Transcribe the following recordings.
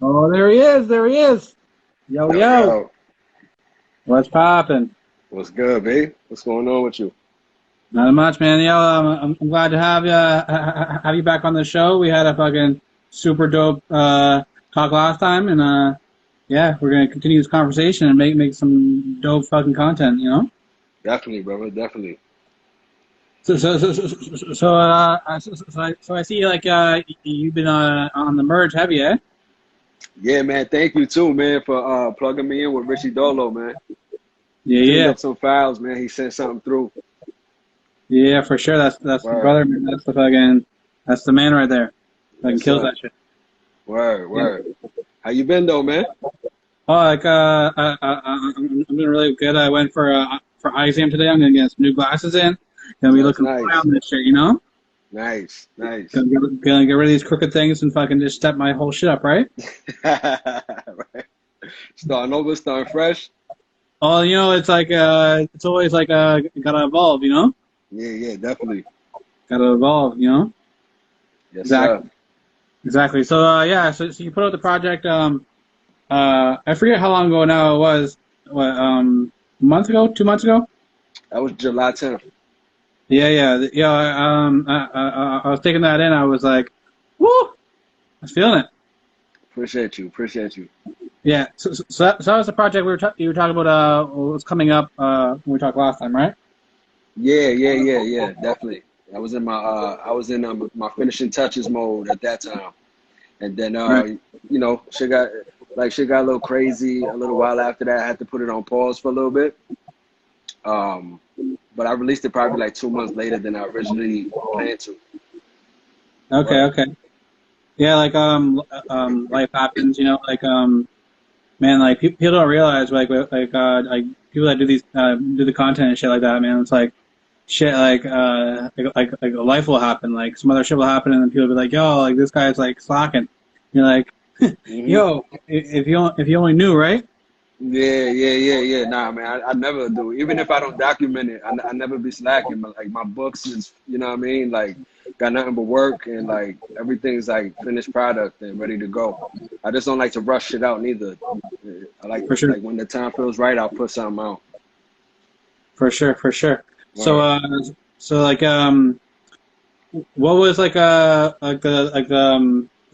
Oh, there he is. There he is. Yo, Yo, yo. yo, What's poppin'? what's good, babe? What's going on with you? Not much, man. Yo, I'm glad to have you back on the show. We had a fucking super dope talk last time, and yeah, we're gonna continue this conversation and make some dope fucking content. You know. Definitely, brother, definitely. So I see like you've been on the merge, have you? Eh? Yeah, man, thank you too, man, for plugging me in with Richie Dolo, man. Yeah, Cleaned yeah, up some files, man. He sent something through. yeah, for sure. That's the Word. brother. Man. That's the man right there. Fucking Yes, kills sir. that shit. Word, Yeah. word. How you been though, man? Oh, like I'm doing really good. I went for eye exam today. I'm gonna get some new glasses in. Gonna be Nice, looking fly nice. on this shit, you know. Nice, nice. Gonna get rid of these crooked things and fucking just step my whole shit up, right? Right. Starting over, starting fresh. Oh, you know, it's like it's always like gotta evolve, you know. Yeah, yeah, definitely. Gotta evolve, you know. Yes, sir. Exactly, exactly. So yeah, so you put out the project. I forget how long ago now it was. What a month ago, 2 months ago? That was July 10th. Yeah, yeah, yeah. I was taking that in. I was like, woo, I was feeling it. Appreciate you, appreciate you. Yeah. So that was the project you were talking about. What was coming up when we talked last time, right? Yeah, yeah, yeah, yeah, definitely. I was in my finishing touches mode at that time. And then Right. shit got a little crazy a little while after that. I had to put it on pause for a little bit. Um, but I released it probably like 2 months later than I originally planned to. Okay. Word. Okay. Yeah. Like life happens. You know. Like man. Like people don't realize like people that do these do the content and shit like that. Man, it's like shit. Like life will happen. Like some other shit will happen, and then people will be like, yo, like this guy's like slacking. You're like, Hmm. yo, if you only knew, right? Yeah, yeah, yeah, yeah. Nah, man, I never do. Even if I don't document it, I never be slacking. But like my books is, you know what I mean? Like got nothing but work and like everything's like finished product and ready to go. I just don't like to rush it out neither. I like For sure. like when the time feels right, I'll put something out. For sure, for sure. So, Word. like, what was like the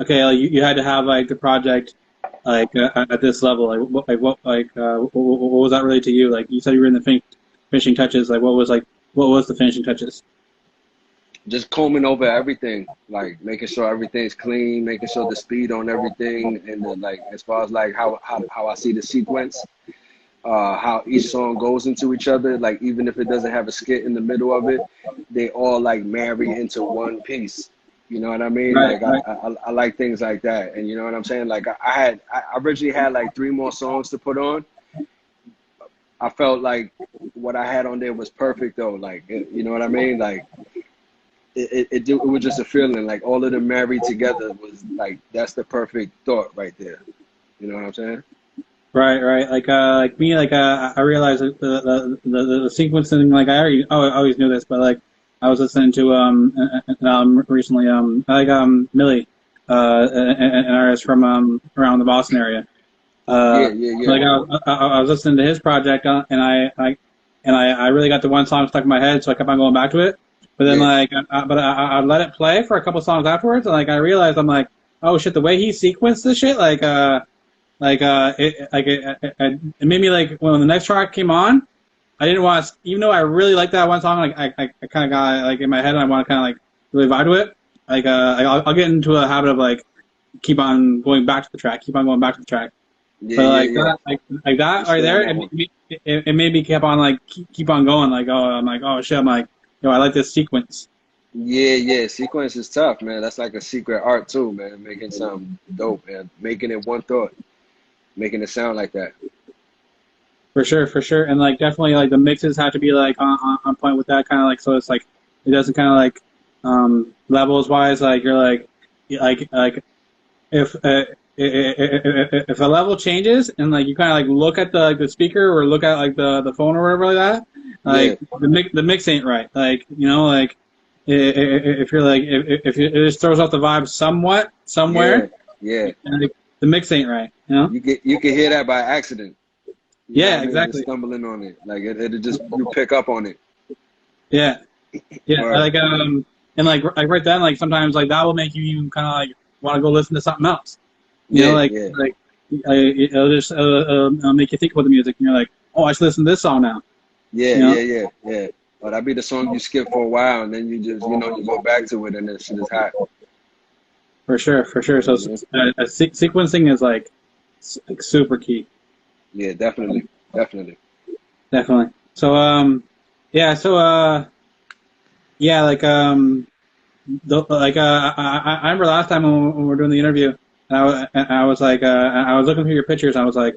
okay, like you had to have like the project like at this level, what was that really to you? Like you said, you were in the finishing touches. Like, what was the finishing touches? Just combing over everything, like making sure everything's clean, making sure the speed on everything, and the, like as far as like how I see the sequence, how each song goes into each other. Like even if it doesn't have a skit in the middle of it, they all like marry into one piece. You know what I mean? Right, Like right. I like things like that, and you know what I'm saying. Like I originally had like three more songs to put on. I felt like what I had on there was perfect though. Like you know what I mean? Like it was just a feeling like all of them married together was like that's the perfect thought right there. You know what I'm saying? Right, right. Like me, I realized that the sequencing. Like I always knew this, but like I was listening to recently I like Millie, an artist from around the Boston area. Yeah, Uh, yeah, yeah, like I was listening to his project, and I really got the one song stuck in my head, so I kept on going back to it. But then yeah, I let it play for a couple songs afterwards, and like I realized I'm like, oh shit, the way he sequenced this shit, it made me like when the next track came on, I didn't want to, even though I really like that one song, like I kind of got like in my head, and I want to kind of like really vibe to it. I'll get into a habit of like keep on going back to the track, keep on going back to the track. yeah, But yeah, like yeah. that, like You that right stay on there, that one. it made me keep on like keep on going. Like I'm like oh shit, I'm like yo, I like this sequence Yeah, yeah. Sequence is tough, man. That's like a secret art too, man. Making something dope, man. Making it one thought, making it sound like that. for sure, for sure. And like definitely like the mixes have to be like on point with that kind of like so it's like it doesn't kind of like levels wise like you're like if if a level changes and like you kind of like look at the speaker or look at like the phone or whatever like that, Yeah, like the mix ain't right. Like you know like if you're like if it just throws off the vibe somewhat yeah, somewhere, yeah. like, the mix ain't right, you know? You can hear that by accident. You know what Yeah, I mean? Just exactly. stumbling on it, like it'll just you pick up on it. Yeah, yeah. Or And like right then, like sometimes like that will make you even kind of like want to go listen to something else. You know, yeah, yeah, it'll make you think about the music, and you're like, oh, I should listen to this song now. yeah, You know, yeah, yeah, yeah. Or that'd be the song you skip for a while, and then you just you go back to it, and that shit is hot. for sure, for sure. So Hmm. sequencing is like, like super key, Yeah, definitely, definitely. definitely. So yeah, so yeah, like I remember last time when we were doing the interview, and I was like, I was looking through your pictures. I was like,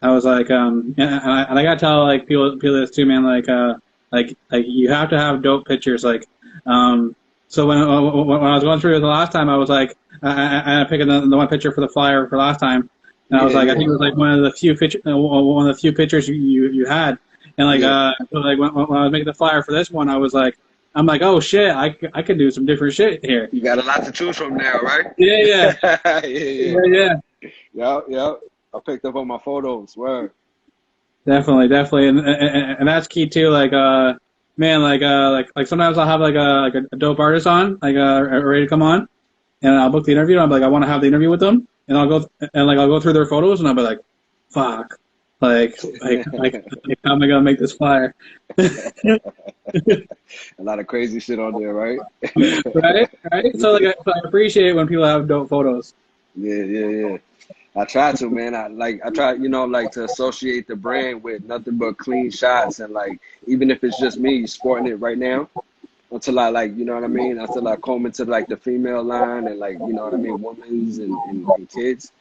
and I gotta tell like people this too, man. Like you have to have dope pictures. So when I was going through it the last time, I was like, I picked the one picture for the flyer for last time, and I Yeah, was like, I yeah, think it was like one of the few pictures you had, and yeah. so like when I was making the flyer for this one, I was like, I'm like, oh shit, I could do some different shit here. You got a lot to choose from now, right? Yeah, yeah, Yeah, yeah. yeah, yeah. Yep, yep. I picked up on my photos. Word. Definitely, definitely, and that's key too. Man, like sometimes I'll have a dope artist on, ready to come on, and I'll book the interview. And I'm like, I want to have the interview with them, and I'll go through their photos, and I'll be like, fuck, how am I gonna make this flyer? A lot of crazy shit on there, right? Right, right. So I appreciate when people have dope photos. Yeah, yeah, yeah. I try to, man. I try, like to associate the brand with nothing but clean shots and like even if it's just me sporting it right now, until I like, you know what I mean? Until I comb into like the female line and like, you know what I mean, women's and kids.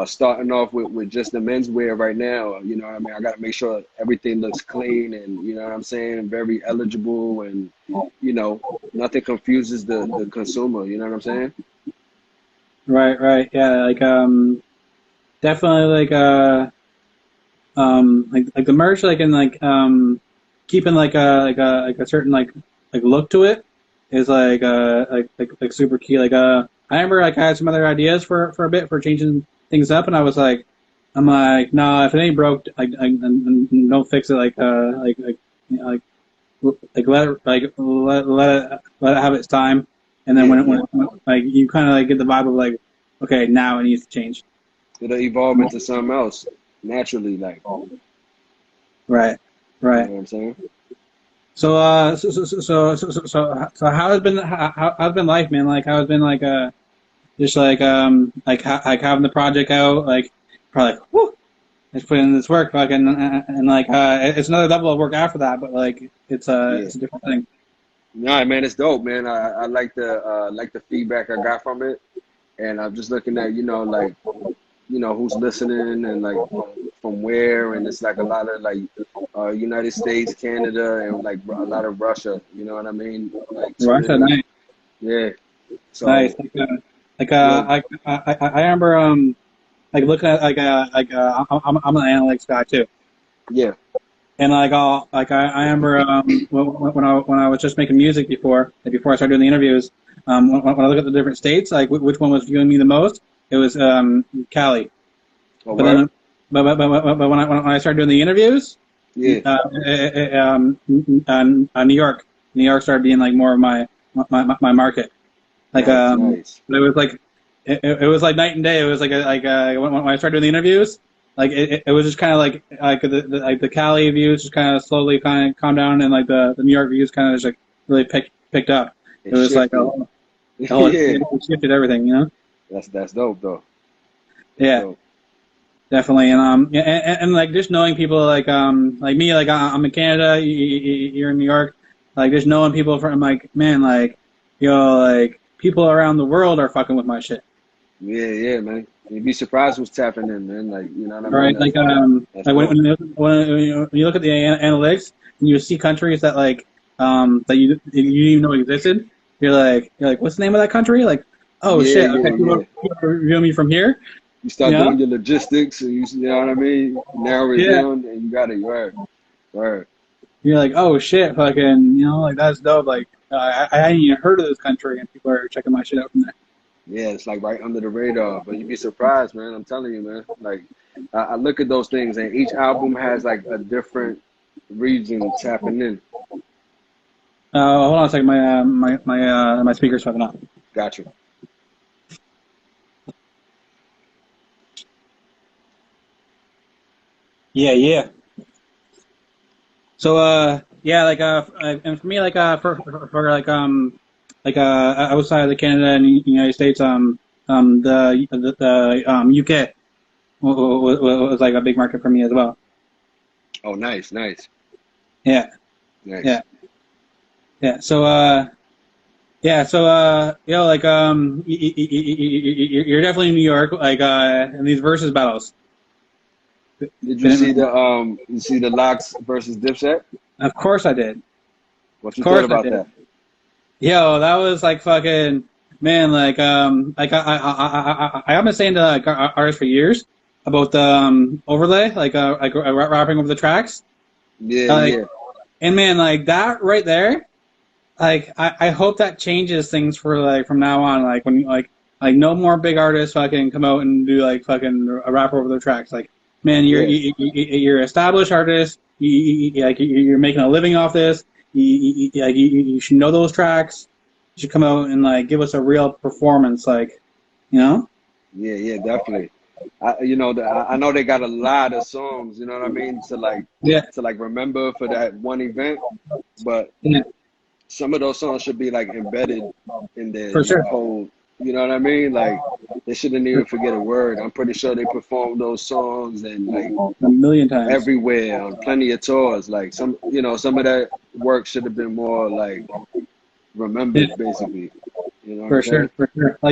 Starting off with just the menswear right now, you know what I mean? I gotta make sure everything looks clean and you know what I'm saying, very eligible and nothing confuses the consumer, you know what I'm saying? Right, right, yeah. Definitely like the merch keeping like a certain like look to it is like super key. I remember like I had some other ideas for a bit for changing things up, and I'm like no, if it ain't broke, don't fix it. Let it let it have its time, and then Yeah, yeah. when like you kind of like get the vibe of like okay, now it needs to change. It'll evolve into something else naturally, like, Right, you know right. what I'm saying? So how's been life, man? Like how's been just like having the project out, like probably like whoo, let's put in this work, and it's another level of work after that, but like Yeah. it's a different thing. Nah, man, it's dope, man. I like the feedback I got from it, and I'm just looking at like who's listening and like from where, and it's like a lot of like United States, Canada, and like a lot of Russia. You know what I mean? Like tuning Russia, in. nice, Yeah. nice. So yeah, I remember like looking at I'm an analytics guy too. yeah. And I remember when I was just making music before I started doing the interviews, when I look at the different states, like which one was viewing me the most, it was Cali. Oh, But word? then but when I started doing the interviews, Yeah. New York, New York started being like more of my market. Like Nice, nice. it was like it was like night and day. It was when I started doing the interviews, it was just kind of like the Cali views just kind of slowly kind of calmed down, and like the New York views kind of just like really picked up. It It was like shifted. it Yeah. shifted everything, you know? That's dope though. That's Yeah, dope. definitely. And like just knowing people like me, like I'm in Canada, you're in New York, like just knowing people from like man, like like people around the world are fucking with my shit. Yeah, yeah, man. You'd be surprised who's tapping in, man. Like, you know what I All mean? right, That's like dope. when you look at the analytics and you see countries that that you didn't even know existed, you're like, what's the name of that country? Like, oh Yeah, shit, yeah, okay, yeah. people are reviewing me from here, You you start know? doing your logistics, and you know what I mean. Narrow it Yeah, down, and you got it. Right, right. you're like, oh shit, fucking, like that's dope. Like, I hadn't even heard of this country, and people are checking my shit out from there. Yeah, it's like right under the radar, but you'd be surprised, man. I'm telling you, man. Like, I look at those things, and each album has like a different region tapping in. Hold on a second. My speaker's fucking off. Gotcha. Yeah, yeah. So yeah, and for me for outside of the Canada and United States, the UK was like a big market for me as well. Oh, nice, nice, Yeah, nice. yeah, yeah. So like you're definitely in New York, like in these versus battles. Did you see the Locks versus Dipset? Of course I did. What Of you thought course I about did. that? Yo, that was like fucking man. I've been saying to like artists for years about the overlay, rapping over the tracks. Yeah, Like, yeah, and man, like that right there. Like, I hope that changes things for like from now on. Like when like no more big artists fucking come out and do like fucking a rap over their tracks. Like, man, yeah, you're an established artist. You're making a living off this. You should know those tracks. You should come out and like give us a real performance. Like, you know? yeah, yeah, definitely. I know they got a lot of songs. You know what I mean? Yeah, To like remember for that one event, but yeah, some of those songs should be like embedded in their for sure, whole. You know what I mean? Like they shouldn't even forget a word. I'm pretty sure they performed those songs and like a million times. everywhere on plenty of tours. Like some of that work should have been more like Yeah. remembered, basically. You know what I'm For saying? sure, for sure. I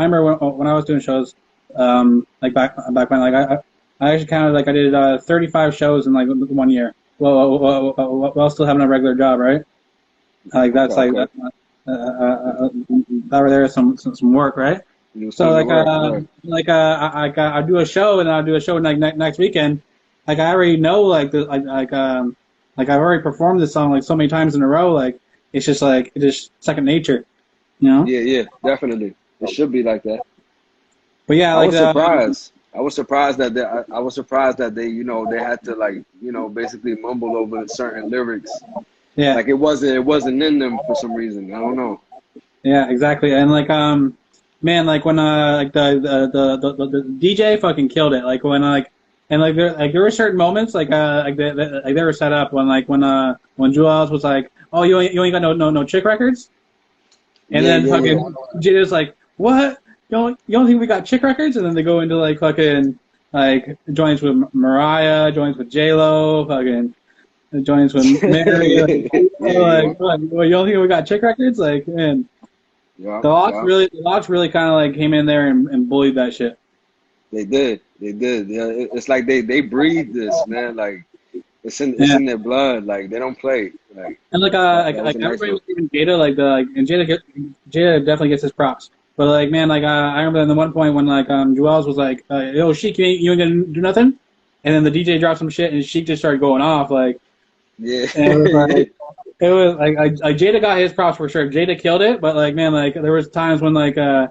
remember when I was doing shows, like back when, I actually counted like I did 35 shows in like 1 year. While still having a regular job, right? Like Okay, that's like okay. that right there is some work, right? You was So putting the work, right? I do a show and I'll do a show like next weekend. Like I already know like I've already performed this song like so many times in a row. Like it's just second nature, you know. Yeah, yeah, definitely. It should be like that. But yeah, I like was the surprised. I was surprised that they had to like, basically mumble over certain lyrics. yeah, Like it wasn't in them for some reason. I don't know. yeah, exactly. And man, like when like the DJ fucking killed it. Like when and there were certain moments like they were set up when Juelz was like, oh, you ain't got no chick records. And Yeah, then yeah, yeah. fucking Jada's like, what? You don't think we got chick records? And then they go into like fucking like joints with Mariah, joints with J Lo, fucking joints with Mary. Yeah, yeah. Well, you don't think we got chick records? Like, man, Yeah, yeah. The Lox really kind of like came in there and bullied that shit. They did. They did. Yeah, it's like they breathe this, man. Like it's Yeah. in their blood. Like they don't play. Like And that was a nice everybody one. was giving Jada and Jada definitely gets his props. But like man, I remember in the one point when Juelz was like, "Yo, Sheik, you ain't gonna do nothing," and then the DJ dropped some shit and Sheik just started going off like, Yeah. and it was Jada got his props for sure. Jada killed it, but like man, like there was times when yeah,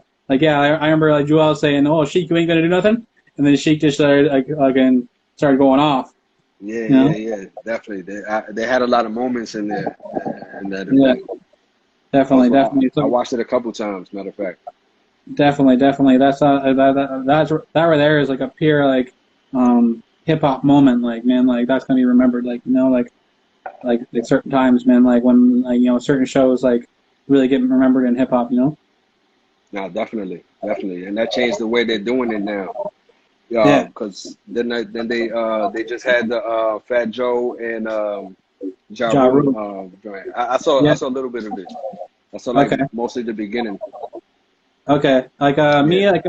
I remember like Juelz saying, "Oh, Sheik, you ain't gonna do nothing," and then Sheik just started and started going off. Yeah, You yeah, know? yeah. Definitely. They had a lot of moments in there in that Yeah, event. definitely. I So watched it a couple times, matter of fact. definitely. That right there is like a pure hip hop moment. Like man, like that's gonna be remembered. Like like certain times, man. Like when certain shows like really get remembered in hip hop. You know? No, definitely, definitely, and that changed the way they're doing it now. Yeah, Yeah. because then they just had the Fat Joe and Ja Ja Rule Rule. joint. I Yeah. saw a little bit of it. I saw like Okay. mostly the beginning. Okay. Yeah, Me like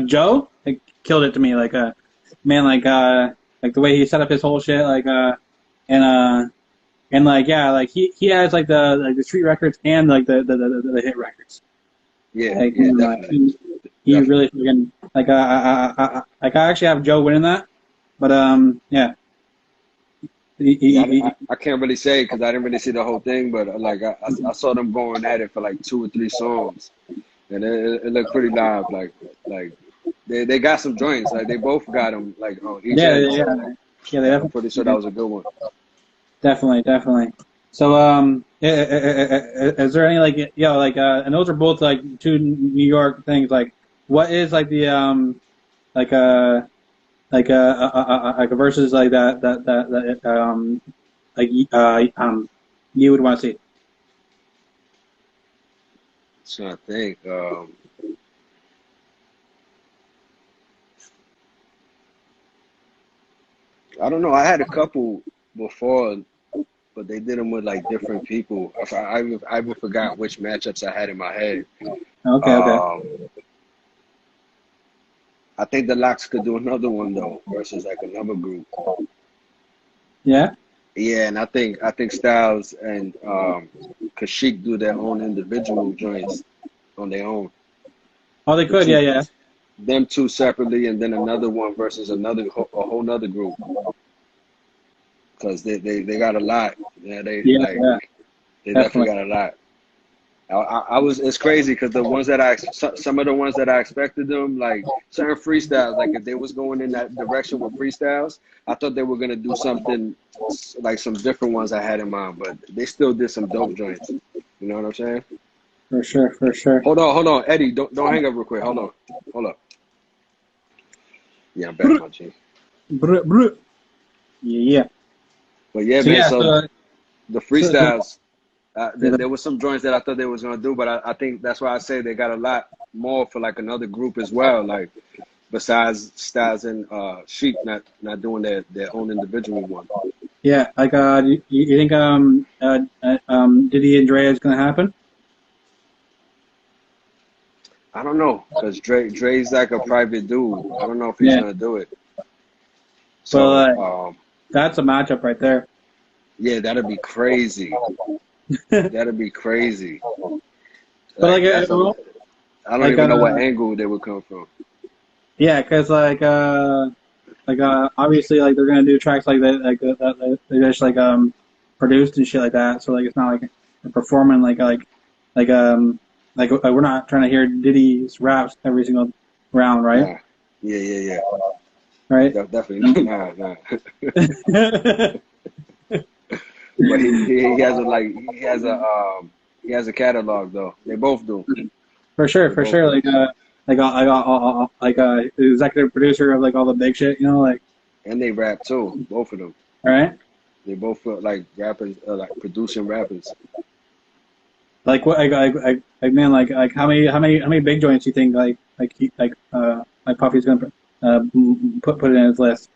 Joe like killed it to me. Man like the way he set up his whole shit and yeah like he has the street records and like the hit records. yeah, Like, yeah, definitely, he definitely. really fucking I actually have Joe winning that, but yeah, Yeah, I can't really say because I didn't really see the whole thing, but like I saw them going at it for like 2 or 3 songs, and it looked pretty live. Like they got some joints. Like they both got them like on each Yeah, end. yeah, So yeah. Yeah, they I'm pretty sure that was a good one. definitely, definitely. So, is there any like, yeah, like, and those are both like two New York things. Like, what is like the like like a versus like that like you would want to see? So I think I don't know. I had a couple before, but they did them with like different people. I even forgot which matchups I had in my head. Okay, okay. Um, I think the Locks could do another one though versus like another group. Yeah. Yeah, and I think Styles and Kashyyyk do their own individual joints on their own. Oh, they The could. Yeah, two yeah. them two separately, and then another one versus a whole nother group because they got a lot. Yeah, they Yeah, like yeah. they definitely Definitely. got a lot. I was it's crazy because the ones that some of the ones that I expected them like certain freestyles like if they was going in that direction with freestyles I thought they were gonna do something like some different ones I had in mind but they still did some dope joints. You know what I'm saying? For sure, for sure. Hold on, Eddie, don't hang up real quick. Hold up. Yeah, I'm back, Brr, my G. brr. Yeah. But yeah, So man. yeah, So the so freestyles, there was some joints that I thought they was gonna do, but I think that's why I say they got a lot more for like another group as well. Like besides Styles and Sheik not doing their own individual one. yeah, like you think Diddy and Dre is gonna happen? I don't know, cause Dre's like a private dude. I don't know if he's Yeah. gonna do it. Well, So that's a matchup right there. yeah, that'd be crazy. But That'd be crazy. like, Like that's a well, I don't like even know what angle they would come from. yeah, because like obviously like they're gonna do tracks like that that they just like produced and shit like that. So like it's not like they're performing like we're not trying to hear Diddy's raps every single round, right? Nah. Yeah. Right. Definitely nah. But he has a like he has a catalog though. They both do. For sure, They for both sure. do. I got like executive producer of like all the big shit, you know, like And they rap too, both of them. right. They both feel like rappers, like producing rappers. Like what? Like man, like how many big joints do you think like Puffy's gonna put in his list?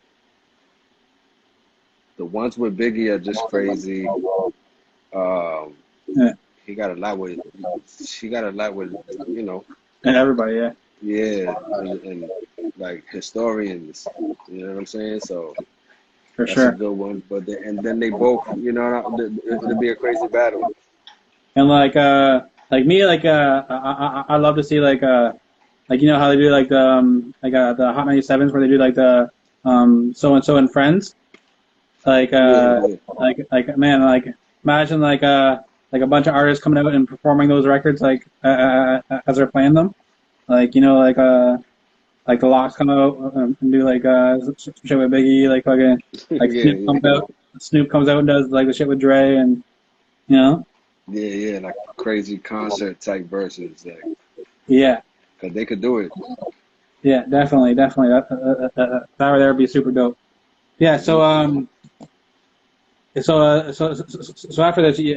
The ones with Biggie are just crazy. Um, Yeah, he got a lot with, she got a lot with, you know, and everybody, yeah, yeah, and like historians. You know what I'm saying? So for that's a sure. good one. But and then they both, you know, it'll be a crazy battle. And like me, I love to see like you know how they do like the Hot 97s where they do like the so and so and friends. Like Yeah. like man, like imagine like a bunch of artists coming out and performing those records like as they're playing them. Like you know like the Locks come out and do like some shit with Biggie, like fucking like Yeah. Snoop comes out and does like the shit with Dre, and you know Yeah, like crazy concert type verses, like, yeah, 'cause they could do it. yeah, definitely, definitely that right there would be super dope. Yeah, Hmm. so after this, you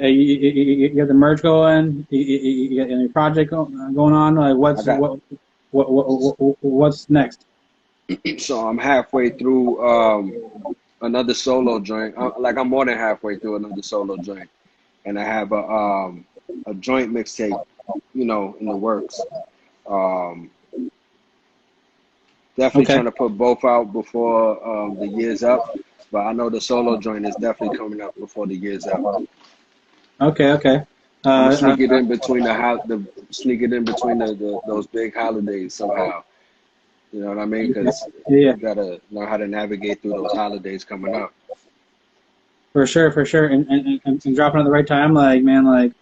have the merge going, you get any project going on. Like, I got what's next? so I'm halfway through another solo joint. Like I'm more than halfway through another solo joint, and I have a joint mixtape, you know, in the works. Um, Definitely Okay, trying to put both out before the year's up, but I know the solo joint is definitely coming up before the year's up. okay. I'm gonna Uh, sneak it in between sneak it in between those big holidays somehow. You know what I mean? yeah, Because yeah, you gotta know how to navigate through those holidays coming up. for sure, and dropping at the right time, like man, like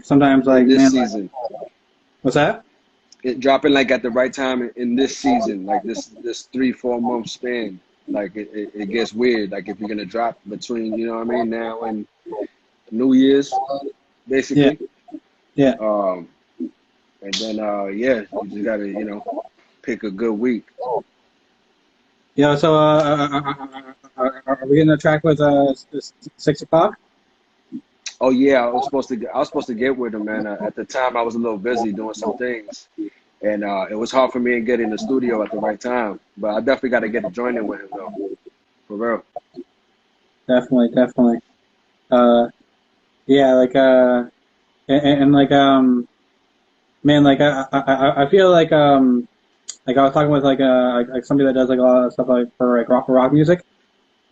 sometimes, in like this man, like season. what's that? It dropping like at the right time in this season, like this 3 4 month span. Like it gets weird. Like if you're gonna drop between, you know what I mean, now and New Year's, Yeah, basically. yeah, Um, and then yeah, you just gotta, pick a good week. yeah. So are we getting the track with 6 o'clock? Oh yeah, I was supposed to get with him, man. At the time, I was a little busy doing some things, and it was hard for me to get in the studio at the right time. But I definitely got to get a joint in with him though, for real. Definitely, definitely. Uh, yeah, like and like man, like I feel like I was talking with like somebody that does like a lot of stuff like for like rock music.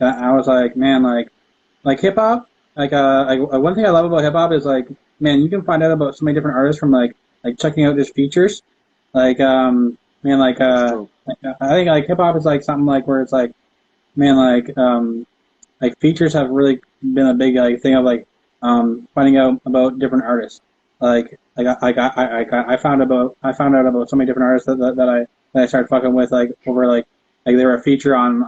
And I was like, man, like hip hop. Like one thing I love about hip hop is like, man, you can find out about so many different artists from like checking out just features. Like man, That's true. I think like hip hop is like something like where it's like, man, like features have really been a big like thing of like finding out about different artists. I found out about so many different artists that I started fucking with like over like they were a feature on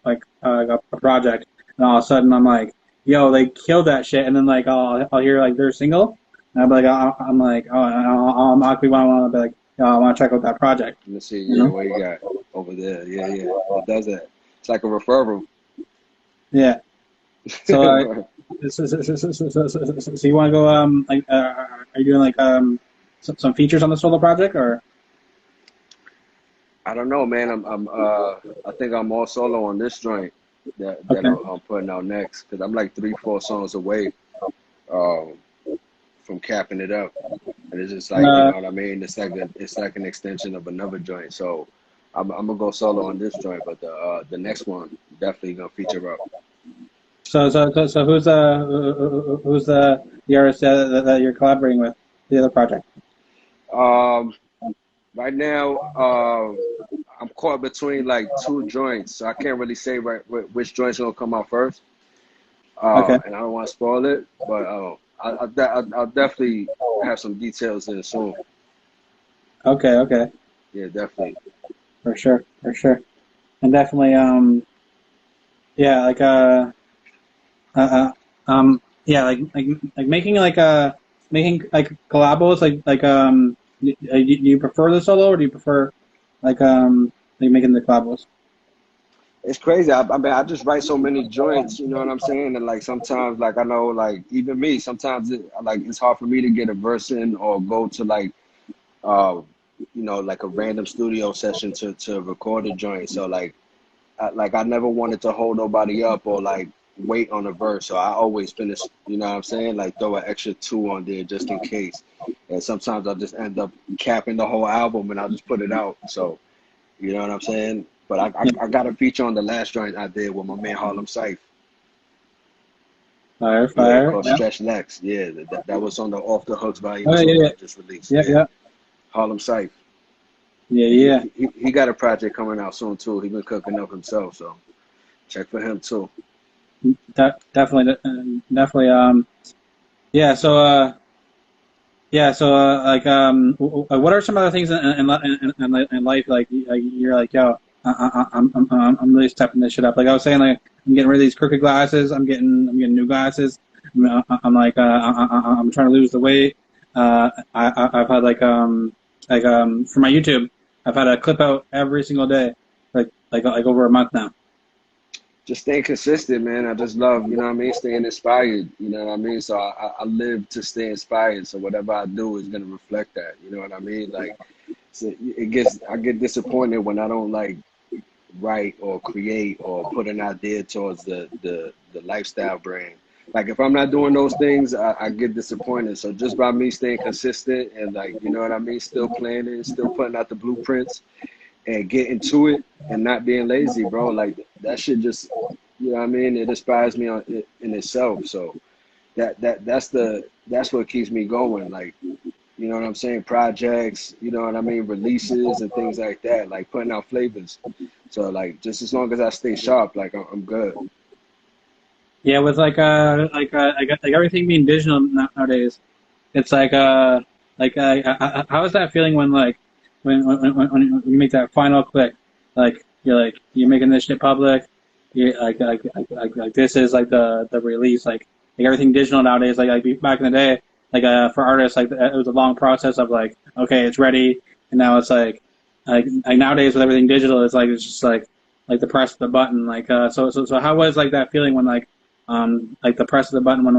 a project, and all of a sudden I'm like, yo, they killed that shit, and then like I'll hear like their single, and I'm like, oh, I'm actually want to be like, oh, I want to check out that project, Let me see. you Yeah, know? what you got over there? Yeah, yeah. It does that. It's like a referral. Yeah. So so you want to go are you doing like some features on the solo project or I don't know, man. I think I'm all solo on this joint that okay? I'm putting out next because I'm like 3 4 songs away um, from capping it up, and it's just like, you Uh, know what I mean. It's like an extension of another joint. So I'm gonna go solo on this joint, but the next one definitely gonna feature up. so who's the artist that you're collaborating with the other project? Um, right now, I'm caught between like two joints, so I can't really say which joint's gonna come out first. Okay, And I don't want to spoil it, but I'll definitely have some details in it soon. okay, Yeah, definitely. for sure, and definitely yeah uh, uh yeah like making like collabos do you prefer the solo or do you prefer like making the collabos? It's crazy. I mean, I just write so many joints. You know what I'm saying? And like sometimes, like I know, like even me, sometimes it's hard for me to get a verse in or go to like uh, like a random studio session to record a joint. So I never wanted to hold nobody up or like wait on a verse. So I always finish, you know what I'm saying? Like throw an extra two on there just in case. And sometimes I'll just end up capping the whole album and I'll just put it out. So, you know what I'm saying? But Yeah, I got a feature on the last joint I did with my man Harlem Syfe. Yeah, fire, called yeah. Stretch Lex. Yeah, that was on the Off the Hooks Volume Oh 2 yeah, that yeah, I just released. yeah, Yeah. yeah, Harlem Syfe. yeah, Yeah, yeah. he got a project coming out soon too. He been cooking up himself, so check for him too. Definitely, definitely. Yeah. Like, what are some other things in life like you're like, yo, I'm really stepping this shit up. Like I was saying, like I'm getting rid of these crooked glasses. I'm getting new glasses. I'm like, I'm trying to lose the weight. I've had for my YouTube, I've had a clip out every single day, like over a month now. Just staying consistent, man. I just love, you know what I mean, staying inspired. You know what I mean. So I live to stay inspired. So whatever I do is gonna reflect that. You know what I mean? Like, so I get disappointed when I don't like write or create or put an idea towards the lifestyle brand. Like if I'm not doing those things, I get disappointed. So just by me staying consistent and like, you know what I mean, still planning, still putting out the blueprints and getting to it and not being lazy, bro. Like that shit just, you know what I mean? It inspires me in itself. So that's what keeps me going. Like, you know what I'm saying? Projects, you know what I mean? Releases and things like that, like putting out flavors. So like, just as long as I stay sharp, like I'm good. Yeah, with like everything being digital nowadays, it's how is that feeling when like when you make that final click, like you're making this shit public, you like this is like the release, like everything digital nowadays, like back in the day, for artists, like it was a long process of like, okay, it's ready, and now it's like nowadays with everything digital, it's just like the press of the button, so how was like that feeling when like the press of the button when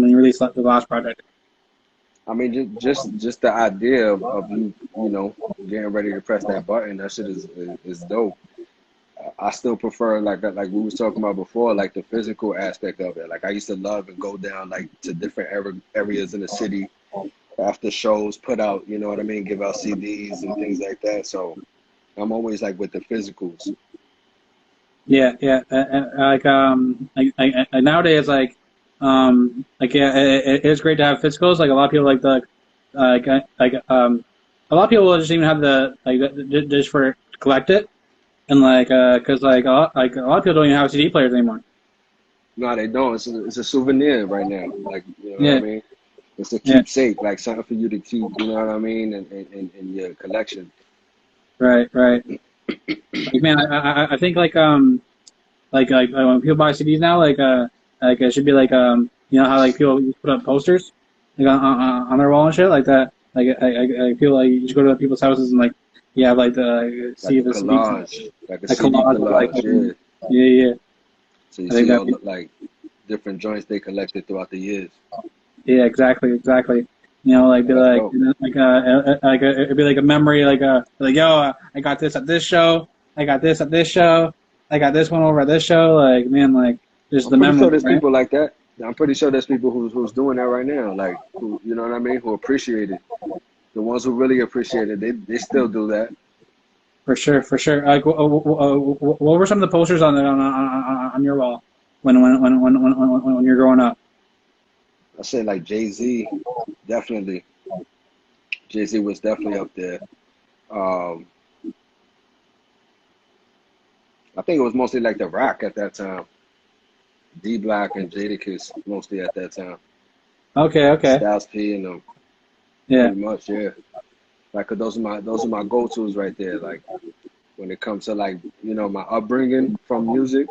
you release the last project? I mean, just the idea of you, you know, getting ready to press that button. That shit is dope. I still prefer like that, like we was talking about before, like the physical aspect of it. Like I used to love and go down like to different areas in the city after shows, put out, you know what I mean, give out CDs and things like that. So I'm always like with the physicals. Yeah, yeah. Nowadays, yeah, it is great to have physicals. Like a lot of people like the a lot of people will just even have just for to collect it, and because like a lot of people don't even have CD players anymore. No, they don't. It's a souvenir right now. Like, you know what I Yeah, mean? It's a yeah. keepsake, like something for you to keep, you know what I mean, in your collection. Right, right. Like man, I think when people buy CDs now, like it should be you know how like people put up posters like on their wall and shit like that. I feel like you should go to people's houses and like you have like the Like see a the CDs, collage, like a a CD collage of collage, yeah. yeah, yeah. So you I think see that all the like different joints they collected throughout the years. yeah, exactly, exactly. You know, like Yeah, be that's like dope. you know, it'd be like a memory, like yo, I got this at this show, I got this at this show, I got this one over at this show. Like man, like just I'm the pretty sure memory, there's right? people like that. I'm pretty sure there's people who's doing that right now, like who, you know what I mean, who appreciate it. The ones who really appreciate it, they still do that. For sure, for sure. Like, what were some of the posters on your wall when you're growing up? I say like Jay-Z, definitely. Jay-Z was definitely up there. Um, I think it was mostly like The Rock at that time. D Block and Jadakiss mostly at that time. Okay, okay, Styles P and them, yeah, pretty much, yeah. Like 'cause those are my go-tos right there. Like when it comes to like, you know, my upbringing from music,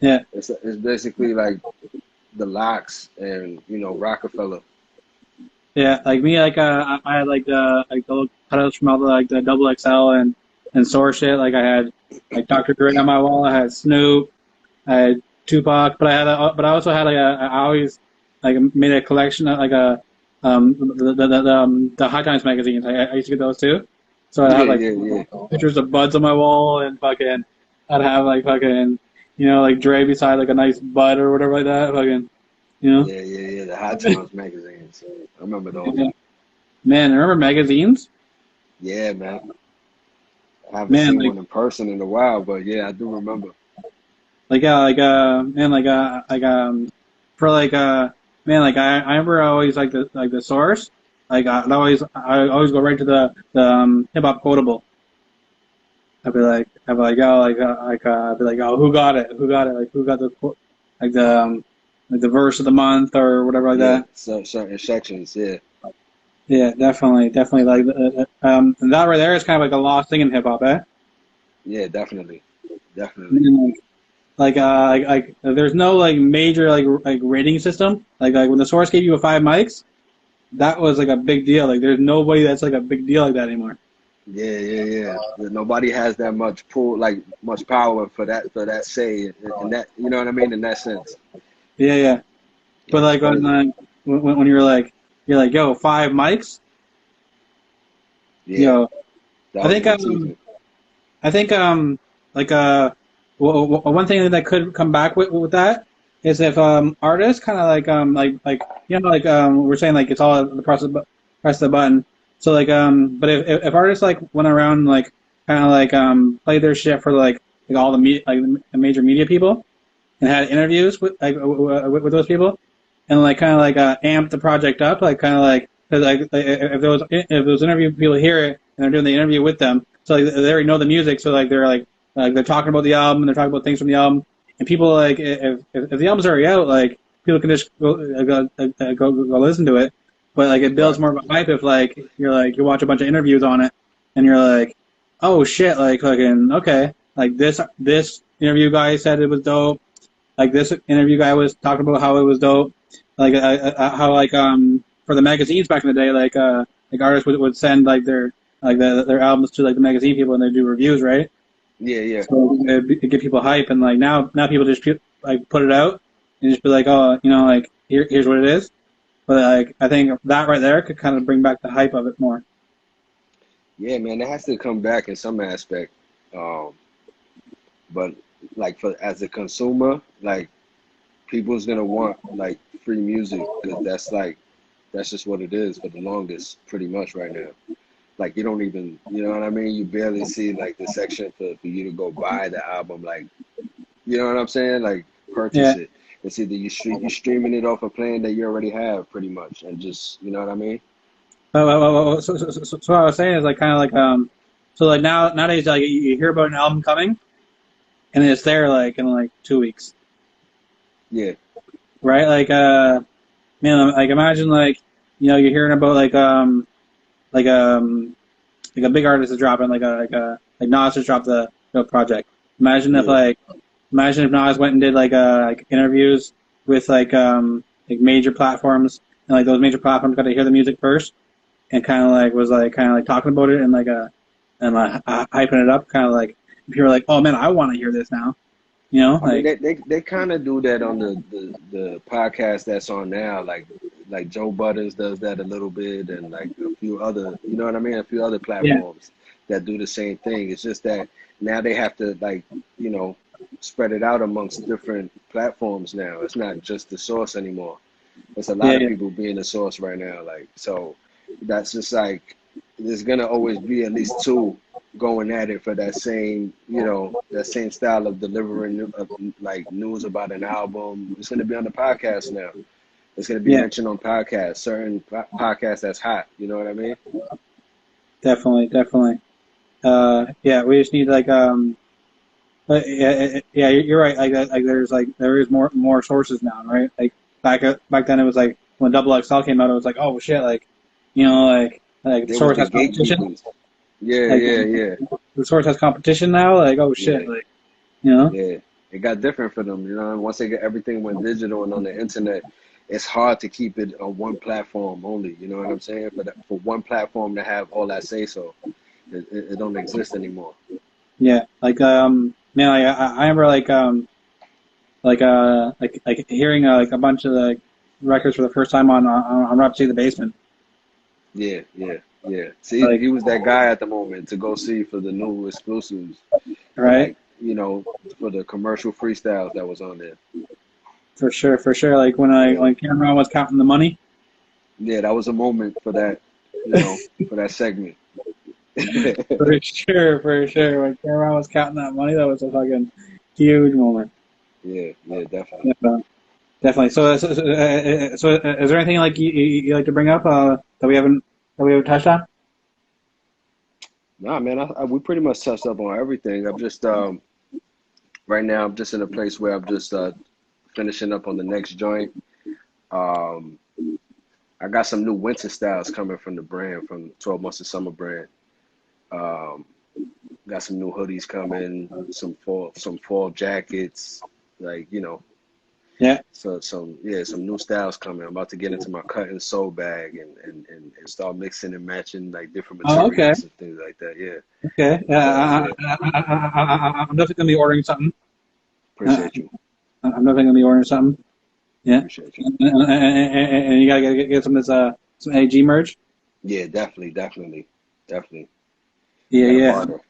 yeah, it's basically like the Locks and, you know, Rockefeller. yeah. Like me, I had like the little cutouts from all the double XL and Source shit. Like I had like Dr. Dre on my wall. I had Snoop. I had Tupac, but I also had I always like made a collection of the High Times magazines. I used to get those too. So I'd have Yeah, like yeah, yeah. pictures of buds on my wall and I'd have like like Dre beside like a nice bud or whatever like that. You know, Yeah, yeah, yeah. The High Times magazines. I remember those. yeah. Man, remember magazines? Yeah, man. I haven't Man, seen one in person in a while, but yeah, I do remember. man, for man, I remember always like the source. I always go right to the hip hop quotable. I'd be like, oh, I'd be like, oh, who got it? Who got it? Like, who got like the verse of the month or whatever like Yeah, that. so certain sections, yeah. Yeah, definitely, definitely. And that right there is kind of like a lost thing in hip hop, eh? Yeah, definitely. I Definitely. mean, there's no like major like rating system. Like when the source gave you a 5 mics, that was like a big deal. Like there's nobody that's like a big deal like that anymore. Yeah, yeah, yeah. Nobody has that much pull, like much power for that say and that, you know what I mean, in that sense. Yeah, yeah. Yeah, But it's like crazy. when you're like yo 5 mics, Yeah, yo. that I was think an achievement. I think like one thing that could come back with that is if artists kind of like you know we're saying like it's all the press the button. So but if artists like went around and, like kind of played their shit for like all like the major media people and had interviews with those people and like kind of amped the project up like kind of like 'cause, like if those interview people hear it and they're doing the interview with them so like they already know the music so like they're talking about the album and they're talking about things from the album and people like if the album's already out, like people can just go listen to it. But like it builds Right. more of a hype if like you watch a bunch of interviews on it, and you're like, oh shit, like fucking okay, like this interview guy said it was dope. Like this interview guy was talking about how it was dope. Like how like for the magazines back in the day, like artists would send like their albums to like the magazine people and they do reviews, right? Yeah, yeah. So it get people hype, and like now people just like put it out and just be like, oh, like here's what it is. But like I think that right there could kind of bring back the hype of it more. Yeah, man, it has to come back in some aspect. Um, but like for as a consumer, like people's gonna want like free music because that's just what it is for the longest, pretty much right now. Like you don't even, you know what I mean? You barely see like the section for you to go buy the album, like you know what I'm saying? Like purchase Yeah. it. It's either you streaming it off a plan that you already have, pretty much, and just you know what I mean? So what I was saying is like kind of like so like nowadays like you hear about an album coming and it's there like in like 2 weeks, Yeah, right? Like man, like imagine like you're hearing about like like a big artist is dropping like Nas just dropped the project. Imagine if yeah. like imagine if Nas went and did like interviews with like major platforms, and like those major platforms got to hear the music first and kind of like was like kind of like talking about it and hyping it up, kind of like people are like, oh man, I want to hear this now, I mean, like they kind of do that on the podcast that's on now, like Joe Butters does that a little bit, and like a few other, you know what I mean, a few other yeah, platforms that do the same thing. It's just that now they have to like, you know, spread it out amongst different platforms now. It's not just the source anymore. It's a lot yeah, of yeah, people being the source right now. Like, so that's just like, there's gonna always be at least two going at it for that same, you know, that same style of delivering like news about an album. It's gonna be on the podcast now. It's gonna be yeah, mentioned on podcasts, certain podcasts that's hot. You know what I mean? definitely. Yeah, we just need yeah, you're right. Like there is more sources now, right? Like back then it was like when Double XL came out, it was like, oh shit, like the There was source the has competition. gatekeepers. Yeah, Like yeah, yeah, the source has competition now. Like oh shit, yeah, like you know, yeah. It got different for them, you know. And once they get everything went digital and on the internet, it's hard to keep it on one platform only. You know what I'm saying? For one platform to have all that say so, it don't exist anymore. yeah. Like man, I remember like hearing like a bunch of like records for the first time on Rap See the Basement. Yeah, yeah, yeah. See, Like he was that guy at the moment to go see for the new exclusives, for right, like, you know, for the commercial freestyles that was on there. for sure. Like Yeah, when Cameron was counting the money. yeah, that was a moment for that, you know, for that segment. For sure. When Cameron was counting that money, that was a fucking huge moment. Yeah, yeah, definitely. Yeah, definitely. So, is there anything like you like to bring up that we haven't touched on? Nah, man, we pretty much touched up on everything. I'm just right now I'm just in a place where I'm just finishing up on the next joint. Um, I got some new winter styles coming from the brand, from 12 Months of Summer brand. Um, got some new hoodies coming, some fall jackets, like you know, Yeah. so some new styles coming. I'm about to get into my cut and sew bag and start mixing and matching like different Oh, okay. materials and things like that. Yeah. Okay. So yeah, I'm definitely gonna be ordering something. Uh, appreciate you, I'm definitely gonna be ordering something. Yeah. appreciate you. And you gotta get some of this some AG merch. Yeah, definitely. Yeah. Got to Yeah. barter.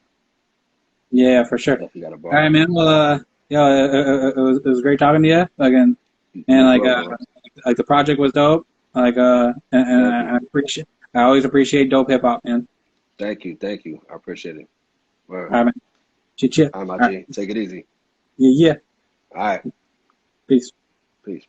Yeah. For sure. Definitely got to All right, barter. man. Well, yeah, it was great talking to you again. And You as well, man. like the project was dope. And Thank you, I always appreciate dope hip hop, man. thank you. I appreciate it. Word. All right, man. Chit. All right, my All right. G. Take it easy. Yeah. All right. Peace. Peace.